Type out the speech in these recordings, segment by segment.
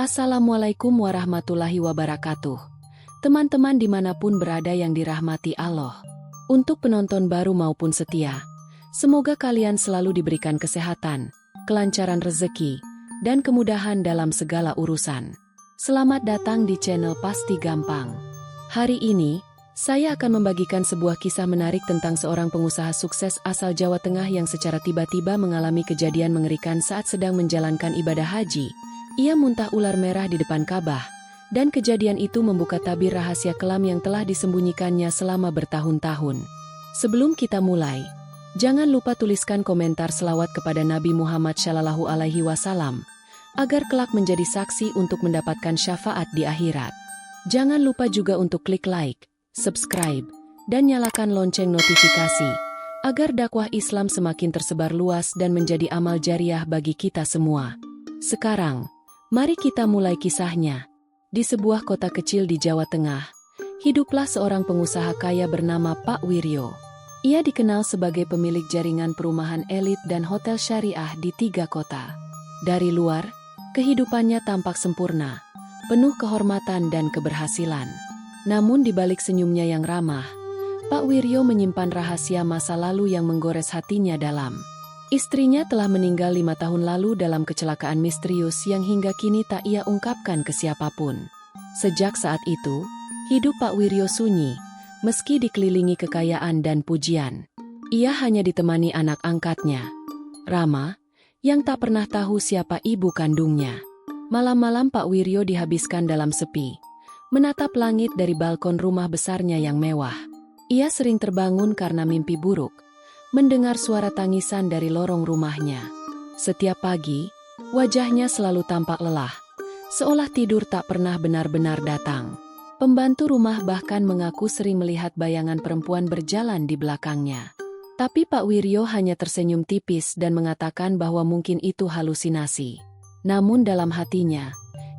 Assalamualaikum warahmatullahi wabarakatuh. Teman-teman dimanapun berada yang dirahmati Allah. Untuk penonton baru maupun setia, semoga kalian selalu diberikan kesehatan, kelancaran rezeki, dan kemudahan dalam segala urusan. Selamat datang di channel Pasti Gampang. Hari ini, saya akan membagikan sebuah kisah menarik tentang seorang pengusaha sukses asal Jawa Tengah yang secara tiba-tiba mengalami kejadian mengerikan saat sedang menjalankan ibadah haji. Ia muntah ular merah di depan Ka'bah, dan kejadian itu membuka tabir rahasia kelam yang telah disembunyikannya selama bertahun-tahun. Sebelum kita mulai, jangan lupa tuliskan komentar selawat kepada Nabi Muhammad SAW, agar kelak menjadi saksi untuk mendapatkan syafaat di akhirat. Jangan lupa juga untuk klik like, subscribe, dan nyalakan lonceng notifikasi, agar dakwah Islam semakin tersebar luas dan menjadi amal jariah bagi kita semua. Sekarang, mari kita mulai kisahnya. Di sebuah kota kecil di Jawa Tengah, hiduplah seorang pengusaha kaya bernama Pak Wiryo. Ia dikenal sebagai pemilik jaringan perumahan elit dan hotel syariah di 3 kota. Dari luar, kehidupannya tampak sempurna, penuh kehormatan dan keberhasilan. Namun di balik senyumnya yang ramah, Pak Wiryo menyimpan rahasia masa lalu yang menggores hatinya dalam. Istrinya telah meninggal 5 tahun lalu dalam kecelakaan misterius yang hingga kini tak ia ungkapkan ke siapapun. Sejak saat itu, hidup Pak Wiryo sunyi, meski dikelilingi kekayaan dan pujian. Ia hanya ditemani anak angkatnya, Rama, yang tak pernah tahu siapa ibu kandungnya. Malam-malam Pak Wiryo dihabiskan dalam sepi, menatap langit dari balkon rumah besarnya yang mewah. Ia sering terbangun karena mimpi buruk, mendengar suara tangisan dari lorong rumahnya. Setiap pagi, wajahnya selalu tampak lelah, seolah tidur tak pernah benar-benar datang. Pembantu rumah bahkan mengaku sering melihat bayangan perempuan berjalan di belakangnya. Tapi Pak Wiryo hanya tersenyum tipis dan mengatakan bahwa mungkin itu halusinasi. Namun dalam hatinya,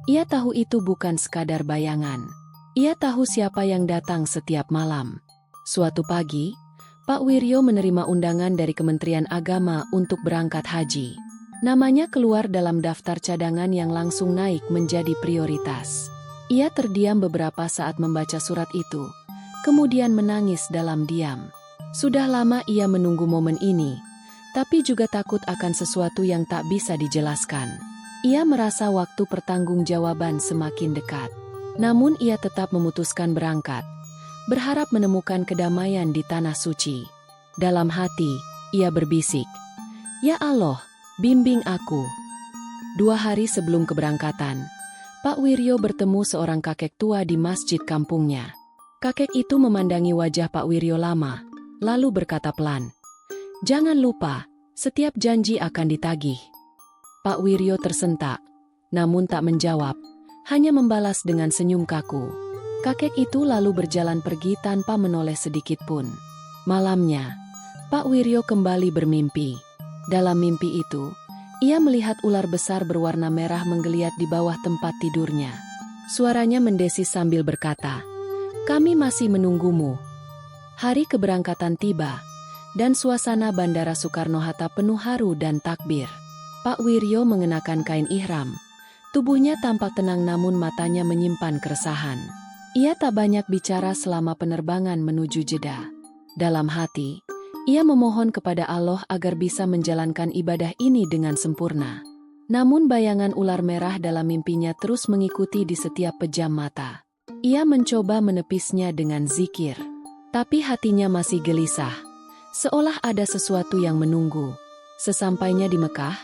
ia tahu itu bukan sekadar bayangan. Ia tahu siapa yang datang setiap malam. Suatu pagi, Pak Wiryo menerima undangan dari Kementerian Agama untuk berangkat haji. Namanya keluar dalam daftar cadangan yang langsung naik menjadi prioritas. Ia terdiam beberapa saat membaca surat itu, kemudian menangis dalam diam. Sudah lama ia menunggu momen ini, tapi juga takut akan sesuatu yang tak bisa dijelaskan. Ia merasa waktu pertanggungjawaban semakin dekat. Namun ia tetap memutuskan berangkat, berharap menemukan kedamaian di tanah suci. Dalam hati, ia berbisik, "Ya Allah, bimbing aku." 2 hari sebelum keberangkatan, Pak Wiryo bertemu seorang kakek tua di masjid kampungnya. Kakek itu memandangi wajah Pak Wiryo lama, lalu berkata pelan, "Jangan lupa, setiap janji akan ditagih." Pak Wiryo tersentak, namun tak menjawab, hanya membalas dengan senyum kaku. Kakek itu lalu berjalan pergi tanpa menoleh sedikit pun. Malamnya, Pak Wiryo kembali bermimpi. Dalam mimpi itu, ia melihat ular besar berwarna merah menggeliat di bawah tempat tidurnya. Suaranya mendesis sambil berkata, "Kami masih menunggumu." Hari keberangkatan tiba, dan suasana Bandara Soekarno-Hatta penuh haru dan takbir. Pak Wiryo mengenakan kain ihram. Tubuhnya tampak tenang namun matanya menyimpan keresahan. Ia tak banyak bicara selama penerbangan menuju Jeddah. Dalam hati, ia memohon kepada Allah agar bisa menjalankan ibadah ini dengan sempurna. Namun bayangan ular merah dalam mimpinya terus mengikuti di setiap pejam mata. Ia mencoba menepisnya dengan zikir, tapi hatinya masih gelisah, seolah ada sesuatu yang menunggu. Sesampainya di Mekah,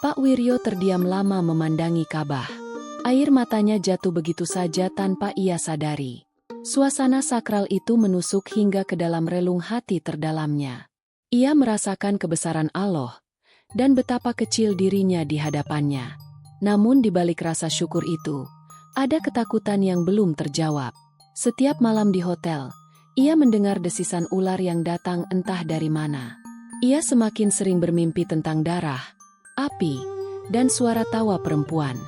Pak Wiryo terdiam lama memandangi Ka'bah. Air matanya jatuh begitu saja tanpa ia sadari. Suasana sakral itu menusuk hingga ke dalam relung hati terdalamnya. Ia merasakan kebesaran Allah dan betapa kecil dirinya di hadapannya. Namun di balik rasa syukur itu, ada ketakutan yang belum terjawab. Setiap malam di hotel, ia mendengar desisan ular yang datang entah dari mana. Ia semakin sering bermimpi tentang darah, api, dan suara tawa perempuan.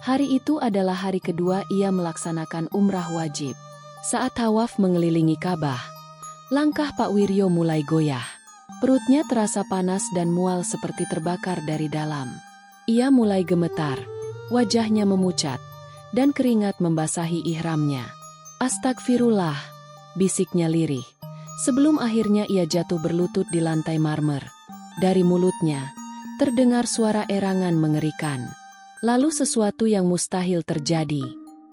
Hari itu adalah hari kedua ia melaksanakan umrah wajib. Saat tawaf mengelilingi Ka'bah, langkah Pak Wiryo mulai goyah. Perutnya terasa panas dan mual seperti terbakar dari dalam. Ia mulai gemetar, Wajahnya memucat, dan keringat membasahi ihramnya. "Astagfirullah," bisiknya lirih. Sebelum akhirnya ia jatuh berlutut di lantai marmer. Dari mulutnya, terdengar suara erangan mengerikan. Lalu sesuatu yang mustahil terjadi.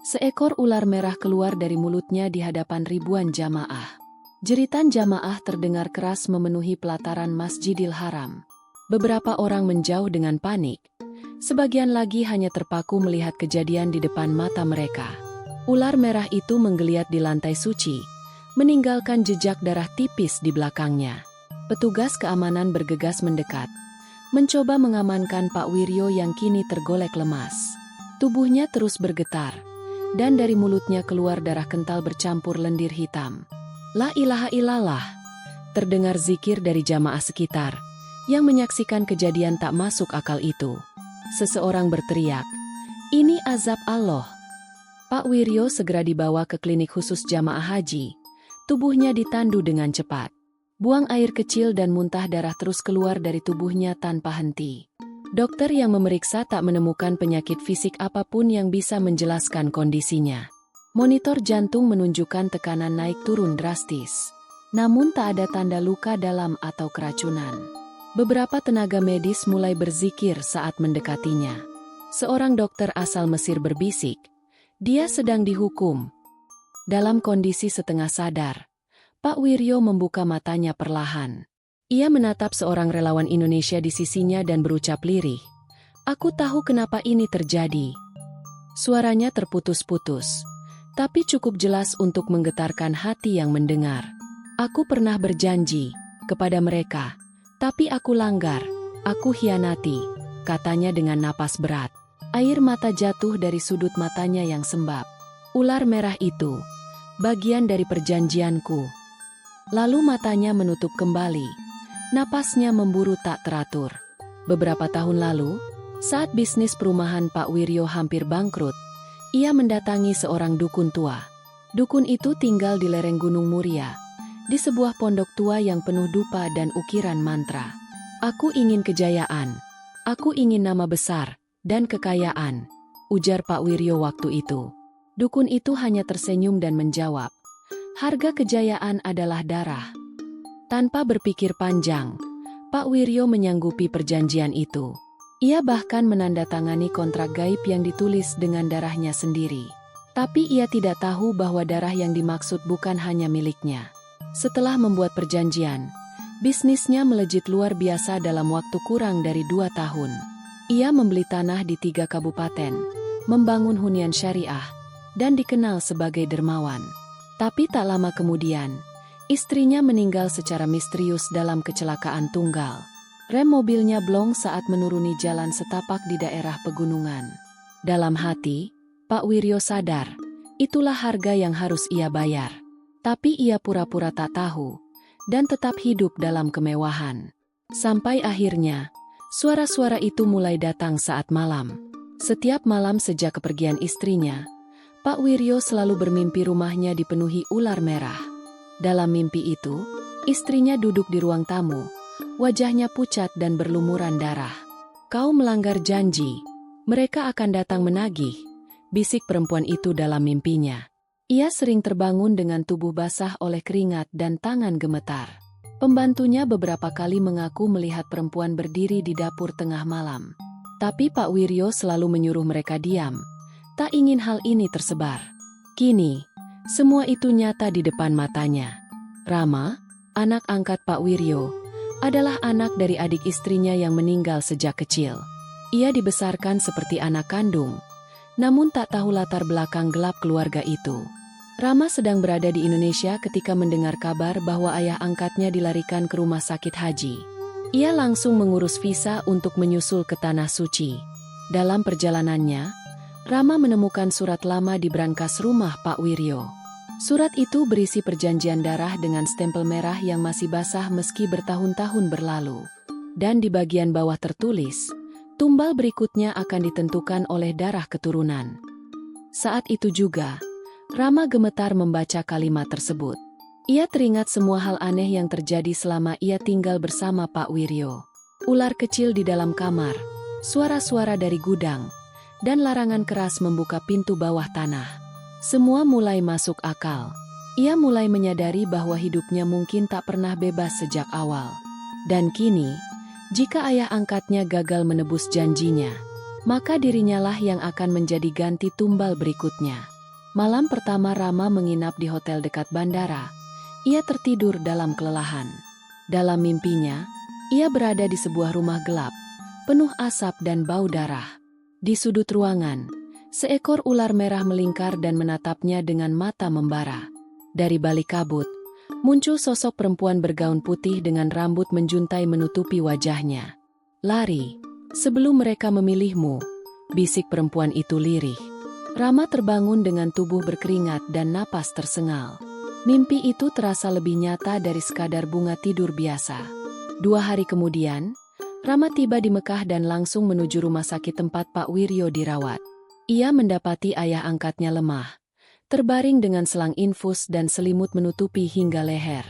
Seekor ular merah keluar dari mulutnya di hadapan ribuan jamaah. Jeritan jamaah terdengar keras memenuhi pelataran Masjidil Haram. Beberapa orang menjauh dengan panik. Sebagian lagi hanya terpaku melihat kejadian di depan mata mereka. Ular merah itu menggeliat di lantai suci, meninggalkan jejak darah tipis di belakangnya. Petugas keamanan bergegas mendekat, mencoba mengamankan Pak Wiryo yang kini tergolek lemas. Tubuhnya terus bergetar, dan dari mulutnya keluar darah kental bercampur lendir hitam. "La ilaha illallah," terdengar zikir dari jamaah sekitar, yang menyaksikan kejadian tak masuk akal itu. Seseorang berteriak, "Ini azab Allah." Pak Wiryo segera dibawa ke klinik khusus jamaah haji. Tubuhnya ditandu dengan cepat. Buang air kecil dan muntah darah terus keluar dari tubuhnya tanpa henti. Dokter yang memeriksa tak menemukan penyakit fisik apapun yang bisa menjelaskan kondisinya. Monitor jantung menunjukkan tekanan naik turun drastis. Namun tak ada tanda luka dalam atau keracunan. Beberapa tenaga medis mulai berzikir saat mendekatinya. Seorang dokter asal Mesir berbisik, "Dia sedang dihukum." Dalam kondisi setengah sadar, Pak Wiryo membuka matanya perlahan. Ia menatap seorang relawan Indonesia di sisinya dan berucap lirih, "Aku tahu kenapa ini terjadi." Suaranya terputus-putus, tapi cukup jelas untuk menggetarkan hati yang mendengar. "Aku pernah berjanji kepada mereka, tapi aku langgar, aku hianati," katanya dengan napas berat. Air mata jatuh dari sudut matanya yang sembab. "Ular merah itu, bagian dari perjanjianku." Lalu matanya menutup kembali. Napasnya memburu tak teratur. Beberapa tahun lalu, saat bisnis perumahan Pak Wiryo hampir bangkrut, ia mendatangi seorang dukun tua. Dukun itu tinggal di lereng Gunung Muria, di sebuah pondok tua yang penuh dupa dan ukiran mantra. "Aku ingin kejayaan. Aku ingin nama besar dan kekayaan," ujar Pak Wiryo waktu itu. Dukun itu hanya tersenyum dan menjawab, "Harga kejayaan adalah darah." Tanpa berpikir panjang, Pak Wiryo menyanggupi perjanjian itu. Ia bahkan menandatangani kontrak gaib yang ditulis dengan darahnya sendiri. Tapi ia tidak tahu bahwa darah yang dimaksud bukan hanya miliknya. Setelah membuat perjanjian, bisnisnya melejit luar biasa dalam waktu kurang dari 2 tahun. Ia membeli tanah di 3 kabupaten, membangun hunian syariah, dan dikenal sebagai dermawan. Tapi tak lama kemudian, istrinya meninggal secara misterius dalam kecelakaan tunggal. Rem mobilnya blong saat menuruni jalan setapak di daerah pegunungan. Dalam hati, Pak Wiryo sadar, itulah harga yang harus ia bayar. Tapi ia pura-pura tak tahu, dan tetap hidup dalam kemewahan. Sampai akhirnya, suara-suara itu mulai datang saat malam. Setiap malam sejak kepergian istrinya, Pak Wiryo selalu bermimpi rumahnya dipenuhi ular merah. Dalam mimpi itu, istrinya duduk di ruang tamu, wajahnya pucat dan berlumuran darah. "Kau melanggar janji, mereka akan datang menagih," bisik perempuan itu dalam mimpinya. Ia sering terbangun dengan tubuh basah oleh keringat dan tangan gemetar. Pembantunya beberapa kali mengaku melihat perempuan berdiri di dapur tengah malam. Tapi Pak Wiryo selalu menyuruh mereka diam. Tak ingin hal ini tersebar. Kini, semua itu nyata di depan matanya. Rama, anak angkat Pak Wiryo, adalah anak dari adik istrinya yang meninggal sejak kecil. Ia dibesarkan seperti anak kandung, namun tak tahu latar belakang gelap keluarga itu. Rama sedang berada di Indonesia ketika mendengar kabar bahwa ayah angkatnya dilarikan ke rumah sakit haji. Ia langsung mengurus visa untuk menyusul ke Tanah Suci. Dalam perjalanannya, Rama menemukan surat lama di brankas rumah Pak Wiryo. Surat itu berisi perjanjian darah dengan stempel merah yang masih basah meski bertahun-tahun berlalu. Dan di bagian bawah tertulis, tumbal berikutnya akan ditentukan oleh darah keturunan. Saat itu juga, Rama gemetar membaca kalimat tersebut. Ia teringat semua hal aneh yang terjadi selama ia tinggal bersama Pak Wiryo. Ular kecil di dalam kamar, suara-suara dari gudang, dan larangan keras membuka pintu bawah tanah. Semua mulai masuk akal. Ia mulai menyadari bahwa hidupnya mungkin tak pernah bebas sejak awal. Dan kini, jika ayah angkatnya gagal menebus janjinya, maka dirinya lah yang akan menjadi ganti tumbal berikutnya. Malam pertama Rama menginap di hotel dekat bandara. Ia tertidur dalam kelelahan. Dalam mimpinya, ia berada di sebuah rumah gelap, penuh asap dan bau darah. Di sudut ruangan, seekor ular merah melingkar dan menatapnya dengan mata membara. Dari balik kabut, muncul sosok perempuan bergaun putih dengan rambut menjuntai menutupi wajahnya. "Lari, sebelum mereka memilihmu," bisik perempuan itu lirih. Rama terbangun dengan tubuh berkeringat dan napas tersengal. Mimpi itu terasa lebih nyata dari sekadar bunga tidur biasa. 2 hari kemudian, Rama tiba di Mekah dan langsung menuju rumah sakit tempat Pak Wiryo dirawat. Ia mendapati ayah angkatnya lemah, terbaring dengan selang infus dan selimut menutupi hingga leher.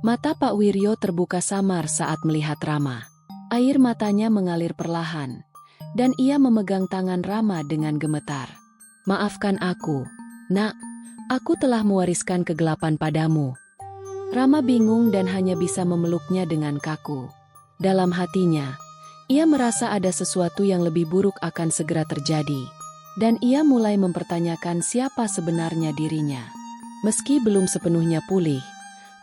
Mata Pak Wiryo terbuka samar saat melihat Rama. Air matanya mengalir perlahan, dan ia memegang tangan Rama dengan gemetar. "Maafkan aku, Nak. Aku telah mewariskan kegelapan padamu." Rama bingung dan hanya bisa memeluknya dengan kaku. Dalam hatinya, ia merasa ada sesuatu yang lebih buruk akan segera terjadi, dan ia mulai mempertanyakan siapa sebenarnya dirinya. Meski belum sepenuhnya pulih,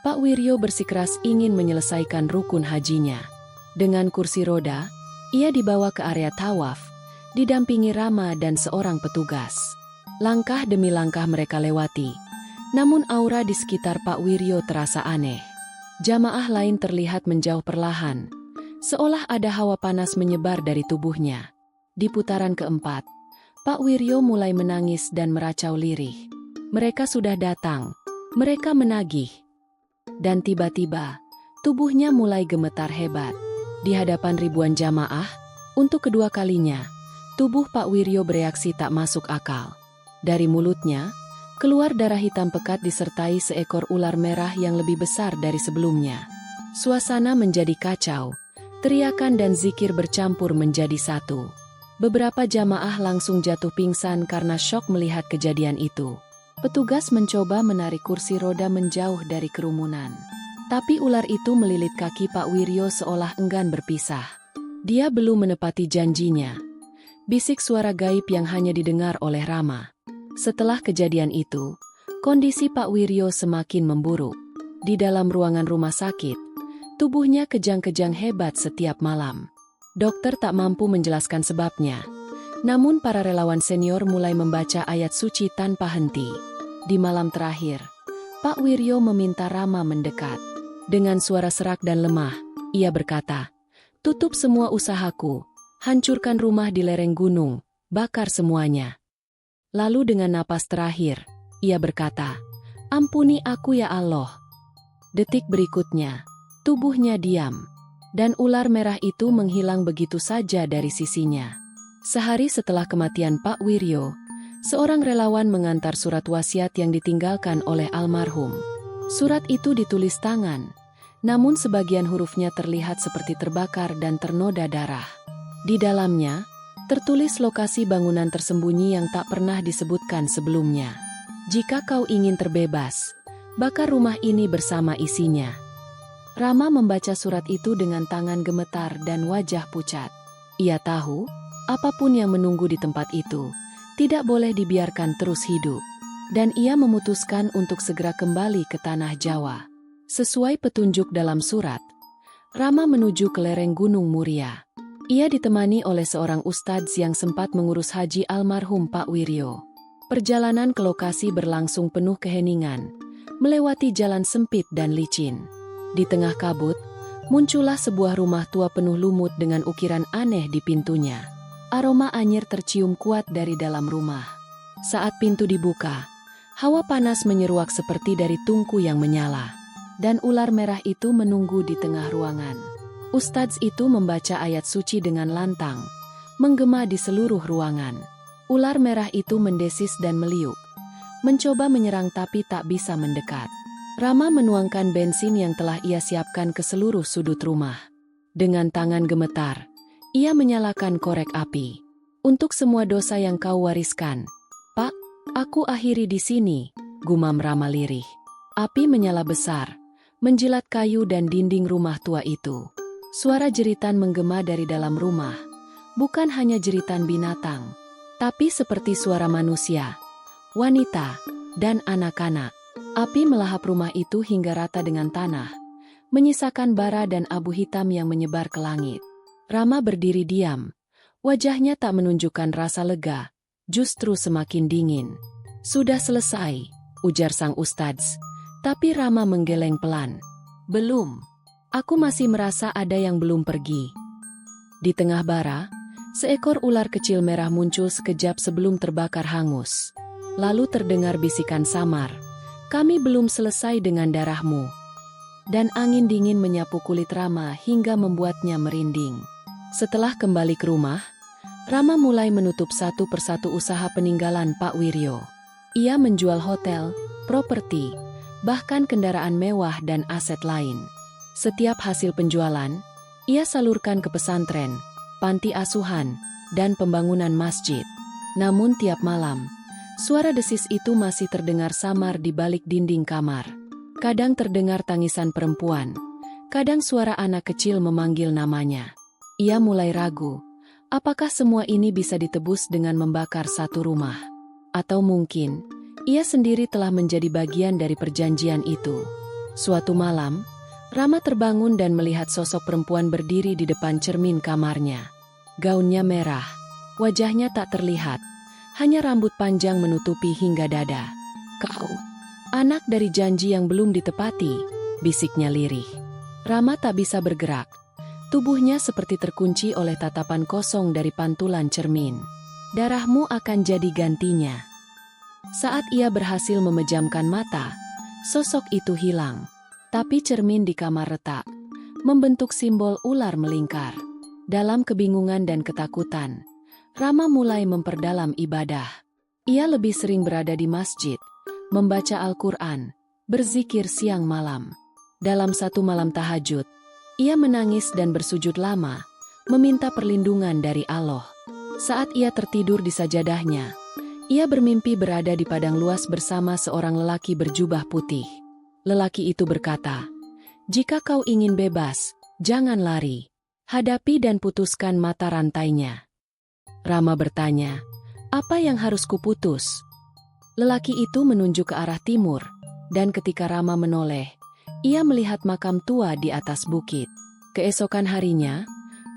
Pak Wiryo bersikeras ingin menyelesaikan rukun hajinya. Dengan kursi roda, ia dibawa ke area tawaf, didampingi Rama dan seorang petugas. Langkah demi langkah mereka lewati, namun aura di sekitar Pak Wiryo terasa aneh. Jamaah lain terlihat menjauh perlahan, seolah ada hawa panas menyebar dari tubuhnya. Di putaran keempat, Pak Wiryo mulai menangis dan meracau lirih. Mereka sudah datang, mereka menagih. Dan tiba-tiba, tubuhnya mulai gemetar hebat. Di hadapan ribuan jamaah, untuk kedua kalinya, tubuh Pak Wiryo bereaksi tak masuk akal. Dari mulutnya, keluar darah hitam pekat disertai seekor ular merah yang lebih besar dari sebelumnya. Suasana menjadi kacau, teriakan dan zikir bercampur menjadi satu. Beberapa jamaah langsung jatuh pingsan karena syok melihat kejadian itu. Petugas mencoba menarik kursi roda menjauh dari kerumunan. Tapi ular itu melilit kaki Pak Wiryo seolah enggan berpisah. "Dia belum menepati janjinya," bisik suara gaib yang hanya didengar oleh Rama. Setelah kejadian itu, kondisi Pak Wiryo semakin memburuk. Di dalam ruangan rumah sakit, tubuhnya kejang-kejang hebat setiap malam. Dokter tak mampu menjelaskan sebabnya. Namun para relawan senior mulai membaca ayat suci tanpa henti. Di malam terakhir, Pak Wiryo meminta Rama mendekat. Dengan suara serak dan lemah, ia berkata, "Tutup semua usahaku, hancurkan rumah di lereng gunung, bakar semuanya." Lalu dengan napas terakhir, ia berkata, "Ampuni aku ya Allah." Detik berikutnya, tubuhnya diam, dan ular merah itu menghilang begitu saja dari sisinya. Sehari setelah kematian Pak Wiryo, seorang relawan mengantar surat wasiat yang ditinggalkan oleh almarhum. Surat itu ditulis tangan, namun sebagian hurufnya terlihat seperti terbakar dan ternoda darah. Di dalamnya, tertulis lokasi bangunan tersembunyi yang tak pernah disebutkan sebelumnya. "Jika kau ingin terbebas, bakar rumah ini bersama isinya." Rama membaca surat itu dengan tangan gemetar dan wajah pucat. Ia tahu, apapun yang menunggu di tempat itu, tidak boleh dibiarkan terus hidup. Dan ia memutuskan untuk segera kembali ke tanah Jawa. Sesuai petunjuk dalam surat, Rama menuju ke lereng Gunung Muria. Ia ditemani oleh seorang ustadz yang sempat mengurus haji almarhum Pak Wiryo. Perjalanan ke lokasi berlangsung penuh keheningan, melewati jalan sempit dan licin. Di tengah kabut, muncullah sebuah rumah tua penuh lumut dengan ukiran aneh di pintunya. Aroma anyir tercium kuat dari dalam rumah. Saat pintu dibuka, hawa panas menyeruak seperti dari tungku yang menyala, dan ular merah itu menunggu di tengah ruangan. Ustadz itu membaca ayat suci dengan lantang, menggema di seluruh ruangan. Ular merah itu mendesis dan meliuk, mencoba menyerang tapi tak bisa mendekat. Rama menuangkan bensin yang telah ia siapkan ke seluruh sudut rumah. Dengan tangan gemetar, ia menyalakan korek api. Untuk semua dosa yang kau wariskan. Pak, aku akhiri di sini, gumam Rama lirih. Api menyala besar, menjilat kayu dan dinding rumah tua itu. Suara jeritan menggema dari dalam rumah. Bukan hanya jeritan binatang, tapi seperti suara manusia, wanita, dan anak-anak. Api melahap rumah itu hingga rata dengan tanah, menyisakan bara dan abu hitam yang menyebar ke langit. Rama berdiri diam. Wajahnya tak menunjukkan rasa lega, justru semakin dingin. Sudah selesai, ujar sang ustadz. Tapi Rama menggeleng pelan. Belum. Aku masih merasa ada yang belum pergi. Di tengah bara, seekor ular kecil merah muncul sekejap sebelum terbakar hangus. Lalu terdengar bisikan samar. Kami belum selesai dengan darahmu. Dan angin dingin menyapu kulit Rama hingga membuatnya merinding. Setelah kembali ke rumah, Rama mulai menutup satu persatu usaha peninggalan Pak Wiryo. Ia menjual hotel, properti, bahkan kendaraan mewah dan aset lain. Setiap hasil penjualan, ia salurkan ke pesantren, panti asuhan, dan pembangunan masjid. Namun tiap malam, suara desis itu masih terdengar samar di balik dinding kamar. Kadang terdengar tangisan perempuan, kadang suara anak kecil memanggil namanya. Ia mulai ragu, apakah semua ini bisa ditebus dengan membakar satu rumah? Atau mungkin, ia sendiri telah menjadi bagian dari perjanjian itu. Suatu malam, Rama terbangun dan melihat sosok perempuan berdiri di depan cermin kamarnya. Gaunnya merah, wajahnya tak terlihat, hanya rambut panjang menutupi hingga dada. Kau, anak dari janji yang belum ditepati, bisiknya lirih. Rama tak bisa bergerak. Tubuhnya seperti terkunci oleh tatapan kosong dari pantulan cermin. Darahmu akan jadi gantinya. Saat ia berhasil memejamkan mata, sosok itu hilang. Tapi cermin di kamar retak, membentuk simbol ular melingkar. Dalam kebingungan dan ketakutan, Rama mulai memperdalam ibadah. Ia lebih sering berada di masjid, membaca Al-Quran, berzikir siang malam. Dalam satu malam tahajud, ia menangis dan bersujud lama, meminta perlindungan dari Allah. Saat ia tertidur di sajadahnya, ia bermimpi berada di padang luas bersama seorang lelaki berjubah putih. Lelaki itu berkata, "Jika kau ingin bebas, jangan lari. Hadapi dan putuskan mata rantainya." Rama bertanya, "Apa yang harus kuputus?" Lelaki itu menunjuk ke arah timur, dan ketika Rama menoleh, ia melihat makam tua di atas bukit. Keesokan harinya,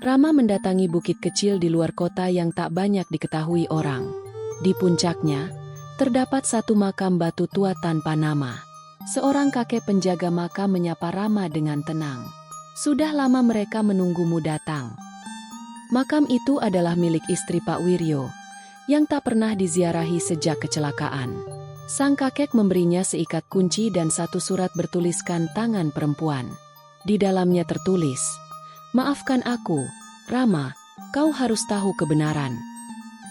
Rama mendatangi bukit kecil di luar kota yang tak banyak diketahui orang. Di puncaknya, terdapat satu makam batu tua tanpa nama. Seorang kakek penjaga makam menyapa Rama dengan tenang. "Sudah lama mereka menunggumu datang." Makam itu adalah milik istri Pak Wiryo, yang tak pernah diziarahi sejak kecelakaan. Sang kakek memberinya seikat kunci dan satu surat bertuliskan tangan perempuan. Di dalamnya tertulis, "Maafkan aku, Rama, kau harus tahu kebenaran."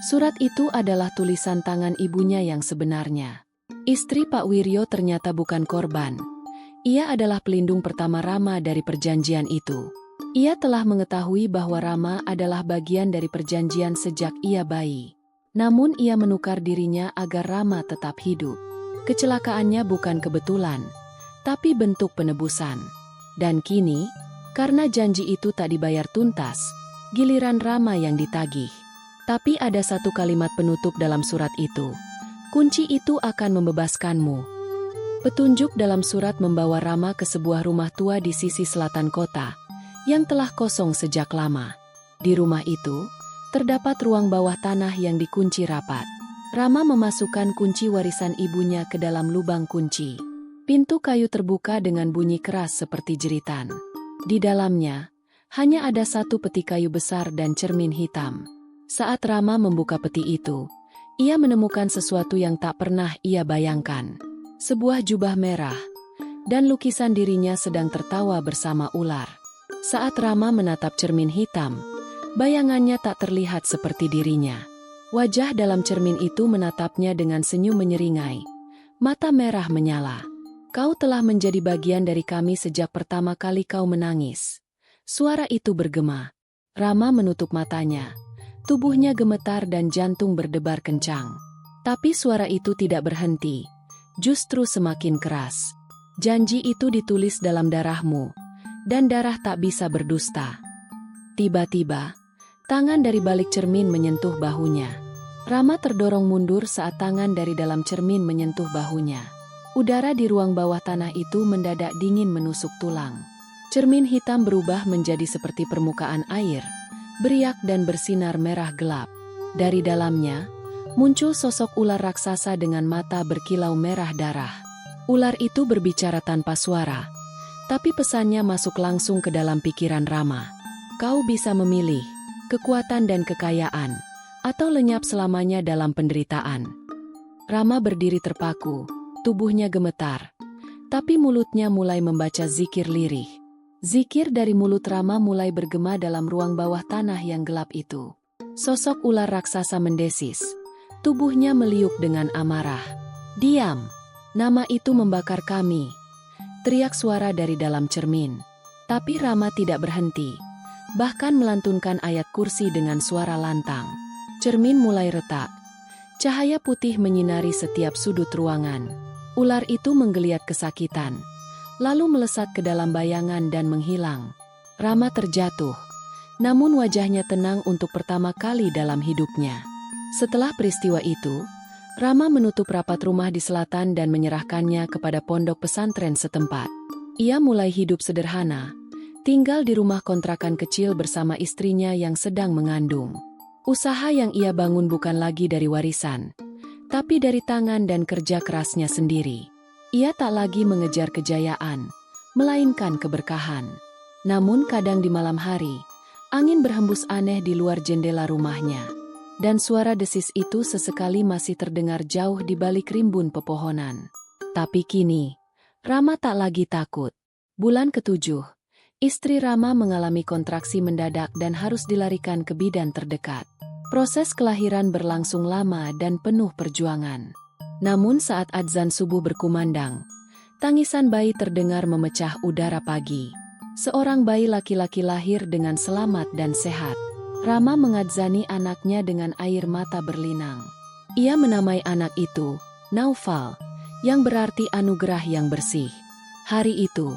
Surat itu adalah tulisan tangan ibunya yang sebenarnya. Istri Pak Wiryo ternyata bukan korban. Ia adalah pelindung pertama Rama dari perjanjian itu. Ia telah mengetahui bahwa Rama adalah bagian dari perjanjian sejak ia bayi. Namun ia menukar dirinya agar Rama tetap hidup. Kecelakaannya bukan kebetulan, tapi bentuk penebusan. Dan kini, karena janji itu tak dibayar tuntas, giliran Rama yang ditagih. Tapi ada satu kalimat penutup dalam surat itu. "Kunci itu akan membebaskanmu." Petunjuk dalam surat membawa Rama ke sebuah rumah tua di sisi selatan kota, yang telah kosong sejak lama. Di rumah itu, terdapat ruang bawah tanah yang dikunci rapat. Rama memasukkan kunci warisan ibunya ke dalam lubang kunci. Pintu kayu terbuka dengan bunyi keras seperti jeritan. Di dalamnya, hanya ada satu peti kayu besar dan cermin hitam. Saat Rama membuka peti itu, ia menemukan sesuatu yang tak pernah ia bayangkan. Sebuah jubah merah, dan lukisan dirinya sedang tertawa bersama ular. Saat Rama menatap cermin hitam, bayangannya tak terlihat seperti dirinya. Wajah dalam cermin itu menatapnya dengan senyum menyeringai. Mata merah menyala. "Kau telah menjadi bagian dari kami sejak pertama kali kau menangis." Suara itu bergema. Rama menutup matanya. Tubuhnya gemetar dan jantung berdebar kencang. Tapi suara itu tidak berhenti, justru semakin keras. Janji itu ditulis dalam darahmu, dan darah tak bisa berdusta. Tiba-tiba, tangan dari balik cermin menyentuh bahunya. Rama terdorong mundur saat tangan dari dalam cermin menyentuh bahunya. Udara di ruang bawah tanah itu mendadak dingin menusuk tulang. Cermin hitam berubah menjadi seperti permukaan air, beriak dan bersinar merah gelap. Dari dalamnya, muncul sosok ular raksasa dengan mata berkilau merah darah. Ular itu berbicara tanpa suara, tapi pesannya masuk langsung ke dalam pikiran Rama. Kau bisa memilih kekuatan dan kekayaan, atau lenyap selamanya dalam penderitaan. Rama berdiri terpaku, tubuhnya gemetar, tapi mulutnya mulai membaca zikir lirih. Zikir dari mulut Rama mulai bergema dalam ruang bawah tanah yang gelap itu. Sosok ular raksasa mendesis, tubuhnya meliuk dengan amarah. Diam, nama itu membakar kami, teriak suara dari dalam cermin. Tapi Rama tidak berhenti, bahkan melantunkan ayat kursi dengan suara lantang. Cermin mulai retak. Cahaya putih menyinari setiap sudut ruangan. Ular itu menggeliat kesakitan, lalu melesat ke dalam bayangan dan menghilang. Rama terjatuh, namun wajahnya tenang untuk pertama kali dalam hidupnya. Setelah peristiwa itu, Rama menutup rapat rumah di selatan dan menyerahkannya kepada pondok pesantren setempat. Ia mulai hidup sederhana, tinggal di rumah kontrakan kecil bersama istrinya yang sedang mengandung. Usaha yang ia bangun bukan lagi dari warisan, tapi dari tangan dan kerja kerasnya sendiri. Ia tak lagi mengejar kejayaan, melainkan keberkahan. Namun kadang di malam hari, angin berhembus aneh di luar jendela rumahnya. Dan suara desis itu sesekali masih terdengar jauh di balik rimbun pepohonan. Tapi kini, Rama tak lagi takut. Bulan ke-7, istri Rama mengalami kontraksi mendadak dan harus dilarikan ke bidan terdekat. Proses kelahiran berlangsung lama dan penuh perjuangan. Namun saat adzan subuh berkumandang, tangisan bayi terdengar memecah udara pagi. Seorang bayi laki-laki lahir dengan selamat dan sehat. Rama mengadzani anaknya dengan air mata berlinang. Ia menamai anak itu Naufal, yang berarti anugerah yang bersih. Hari itu,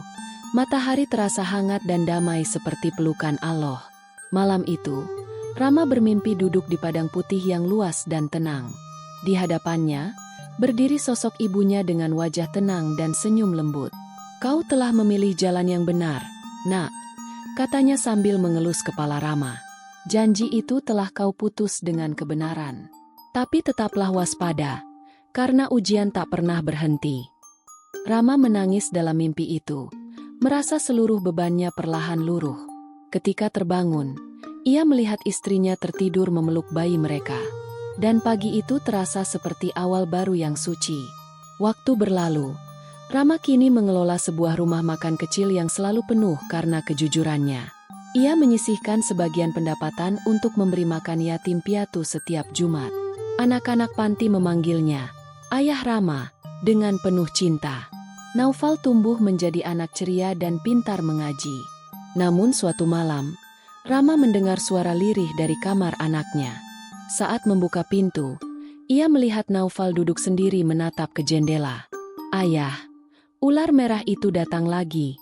matahari terasa hangat dan damai seperti pelukan Allah. Malam itu, Rama bermimpi duduk di padang putih yang luas dan tenang. Di hadapannya, berdiri sosok ibunya dengan wajah tenang dan senyum lembut. Kau telah memilih jalan yang benar, nak, katanya sambil mengelus kepala Rama. Janji itu telah kau putus dengan kebenaran. Tapi tetaplah waspada, karena ujian tak pernah berhenti. Rama menangis dalam mimpi itu, merasa seluruh bebannya perlahan luruh. Ketika terbangun, ia melihat istrinya tertidur memeluk bayi mereka. Dan pagi itu terasa seperti awal baru yang suci. Waktu berlalu, Rama kini mengelola sebuah rumah makan kecil yang selalu penuh karena kejujurannya. Ia menyisihkan sebagian pendapatan untuk memberi makan yatim piatu setiap Jumat. Anak-anak panti memanggilnya Ayah Rama dengan penuh cinta. Naufal tumbuh menjadi anak ceria dan pintar mengaji. Namun suatu malam, Rama mendengar suara lirih dari kamar anaknya. Saat membuka pintu, ia melihat Naufal duduk sendiri menatap ke jendela. Ayah, ular merah itu datang lagi.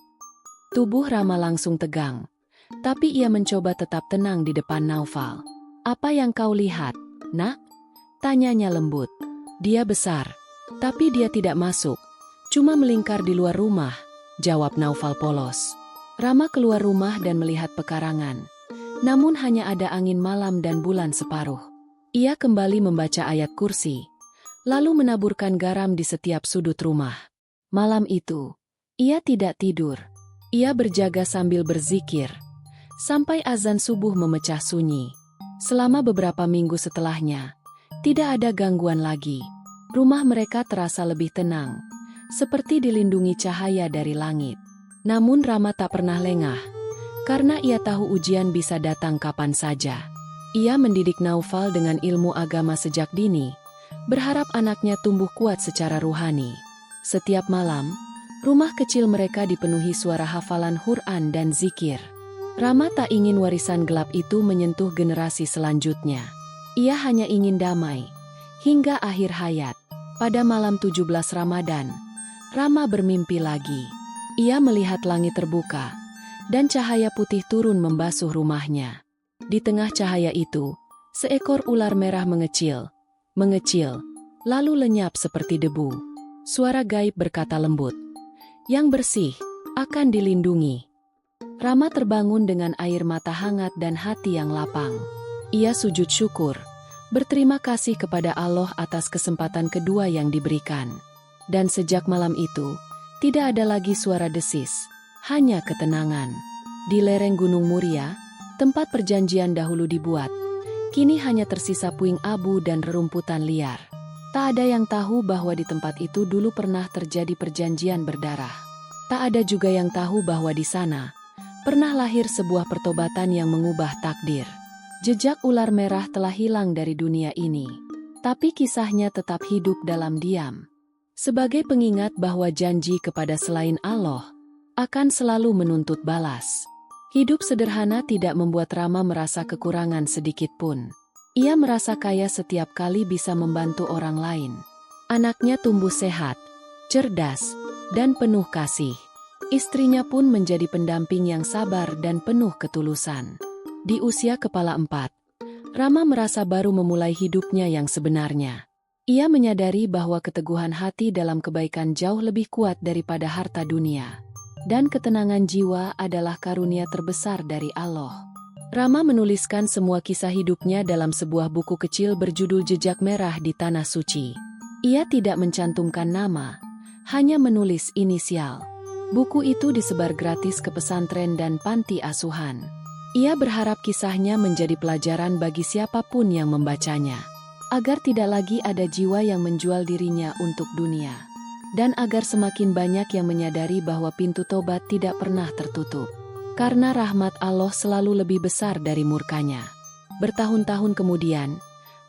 Tubuh Rama langsung tegang, tapi ia mencoba tetap tenang di depan Naufal. Apa yang kau lihat, nak? Tanyanya lembut. Dia besar, tapi dia tidak masuk, cuma melingkar di luar rumah, jawab Naufal polos. Rama keluar rumah dan melihat pekarangan. Namun hanya ada angin malam dan bulan separuh. Ia kembali membaca ayat kursi, lalu menaburkan garam di setiap sudut rumah. Malam itu, ia tidak tidur. Ia berjaga sambil berzikir, sampai azan subuh memecah sunyi. Selama beberapa minggu setelahnya, tidak ada gangguan lagi. Rumah mereka terasa lebih tenang, seperti dilindungi cahaya dari langit. Namun Rama tak pernah lengah, karena ia tahu ujian bisa datang kapan saja. Ia mendidik Naufal dengan ilmu agama sejak dini, berharap anaknya tumbuh kuat secara ruhani. Setiap malam, rumah kecil mereka dipenuhi suara hafalan Quran dan zikir. Rama tak ingin warisan gelap itu menyentuh generasi selanjutnya. Ia hanya ingin damai. Hingga akhir hayat, pada malam 17 Ramadan, Rama bermimpi lagi. Ia melihat langit terbuka, dan cahaya putih turun membasuh rumahnya. Di tengah cahaya itu, seekor ular merah mengecil, lalu lenyap seperti debu. Suara gaib berkata lembut, "Yang bersih akan dilindungi." Rama terbangun dengan air mata hangat dan hati yang lapang. Ia sujud syukur, berterima kasih kepada Allah atas kesempatan kedua yang diberikan. Dan sejak malam itu, tidak ada lagi suara desis, hanya ketenangan. Di lereng Gunung Muria, tempat perjanjian dahulu dibuat, kini hanya tersisa puing abu dan rerumputan liar. Tak ada yang tahu bahwa di tempat itu dulu pernah terjadi perjanjian berdarah. Tak ada juga yang tahu bahwa di sana pernah lahir sebuah pertobatan yang mengubah takdir. Jejak ular merah telah hilang dari dunia ini, tapi kisahnya tetap hidup dalam diam. Sebagai pengingat bahwa janji kepada selain Allah akan selalu menuntut balas. Hidup sederhana tidak membuat Rama merasa kekurangan sedikit pun. Ia merasa kaya setiap kali bisa membantu orang lain. Anaknya tumbuh sehat, cerdas, dan penuh kasih. Istrinya pun menjadi pendamping yang sabar dan penuh ketulusan. Di usia kepala 4, Rama merasa baru memulai hidupnya yang sebenarnya. Ia menyadari bahwa keteguhan hati dalam kebaikan jauh lebih kuat daripada harta dunia. Dan ketenangan jiwa adalah karunia terbesar dari Allah. Rama menuliskan semua kisah hidupnya dalam sebuah buku kecil berjudul Jejak Merah di Tanah Suci. Ia tidak mencantumkan nama, hanya menulis inisial. Buku itu disebar gratis ke pesantren dan panti asuhan. Ia berharap kisahnya menjadi pelajaran bagi siapapun yang membacanya, agar tidak lagi ada jiwa yang menjual dirinya untuk dunia, dan agar semakin banyak yang menyadari bahwa pintu tobat tidak pernah tertutup, karena rahmat Allah selalu lebih besar dari murkanya. Bertahun-tahun kemudian,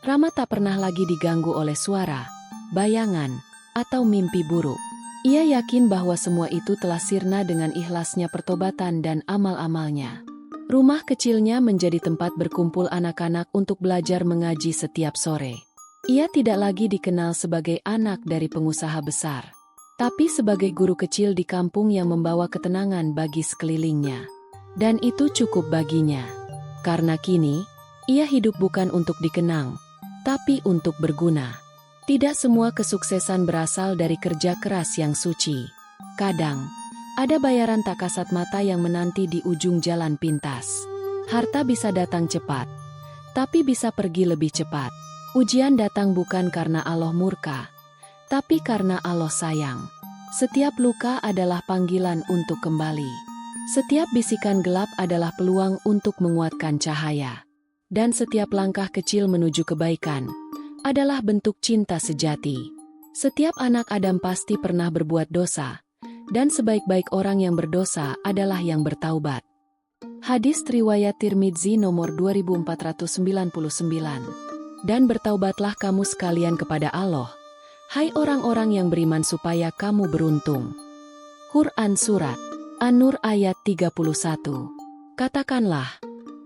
Rama tak pernah lagi diganggu oleh suara, bayangan, atau mimpi buruk. Ia yakin bahwa semua itu telah sirna dengan ikhlasnya pertobatan dan amal-amalnya. Rumah kecilnya menjadi tempat berkumpul anak-anak untuk belajar mengaji setiap sore. Ia tidak lagi dikenal sebagai anak dari pengusaha besar, tapi sebagai guru kecil di kampung yang membawa ketenangan bagi sekelilingnya. Dan itu cukup baginya. Karena kini, ia hidup bukan untuk dikenang, tapi untuk berguna. Tidak semua kesuksesan berasal dari kerja keras yang suci. Kadang, ada bayaran tak kasat mata yang menanti di ujung jalan pintas. Harta bisa datang cepat, tapi bisa pergi lebih cepat. Ujian datang bukan karena Allah murka, tapi karena Allah sayang. Setiap luka adalah panggilan untuk kembali. Setiap bisikan gelap adalah peluang untuk menguatkan cahaya. Dan setiap langkah kecil menuju kebaikan adalah bentuk cinta sejati. Setiap anak Adam pasti pernah berbuat dosa, dan sebaik-baik orang yang berdosa adalah yang bertaubat. Hadis riwayat Tirmidzi nomor 2499. Dan bertaubatlah kamu sekalian kepada Allah, hai orang-orang yang beriman supaya kamu beruntung. Quran Surat An-Nur ayat 31. Katakanlah,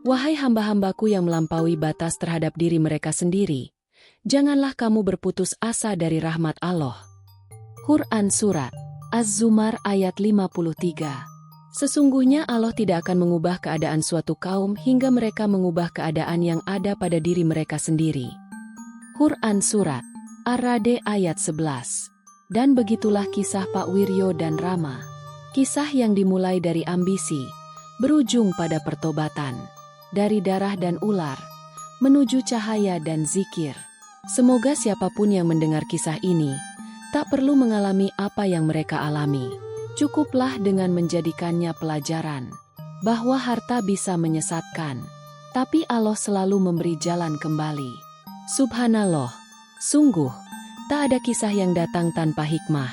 wahai hamba-hambaku yang melampaui batas terhadap diri mereka sendiri, janganlah kamu berputus asa dari rahmat Allah. Quran Surat Az-Zumar ayat 53. Sesungguhnya Allah tidak akan mengubah keadaan suatu kaum hingga mereka mengubah keadaan yang ada pada diri mereka sendiri. Quran Surat Ar-Ra'd ayat 11. Dan begitulah kisah Pak Wiryo dan Rama. Kisah yang dimulai dari ambisi, berujung pada pertobatan. Dari darah dan ular, menuju cahaya dan zikir. Semoga siapapun yang mendengar kisah ini tak perlu mengalami apa yang mereka alami. Cukuplah dengan menjadikannya pelajaran bahwa harta bisa menyesatkan, tapi Allah selalu memberi jalan kembali. Subhanallah, sungguh tak ada kisah yang datang tanpa hikmah.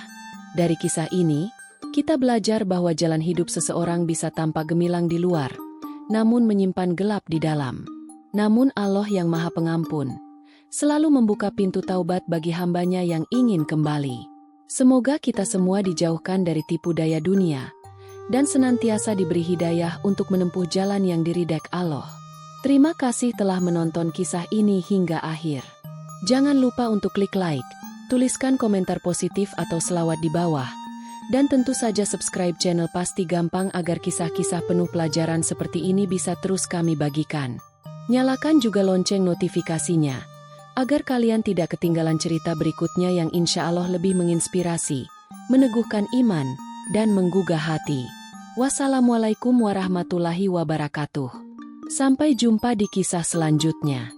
Dari kisah ini, kita belajar bahwa jalan hidup seseorang bisa tampak gemilang di luar, namun menyimpan gelap di dalam. Namun Allah yang Maha Pengampun selalu membuka pintu taubat bagi hambanya yang ingin kembali. Semoga kita semua dijauhkan dari tipu daya dunia, dan senantiasa diberi hidayah untuk menempuh jalan yang diridhai Allah. Terima kasih telah menonton kisah ini hingga akhir. Jangan lupa untuk klik like, tuliskan komentar positif atau selawat di bawah, dan tentu saja subscribe channel Pasti Gampang agar kisah-kisah penuh pelajaran seperti ini bisa terus kami bagikan. Nyalakan juga lonceng notifikasinya, agar kalian tidak ketinggalan cerita berikutnya yang insya Allah lebih menginspirasi, meneguhkan iman, dan menggugah hati. Wassalamualaikum warahmatullahi wabarakatuh. Sampai jumpa di kisah selanjutnya.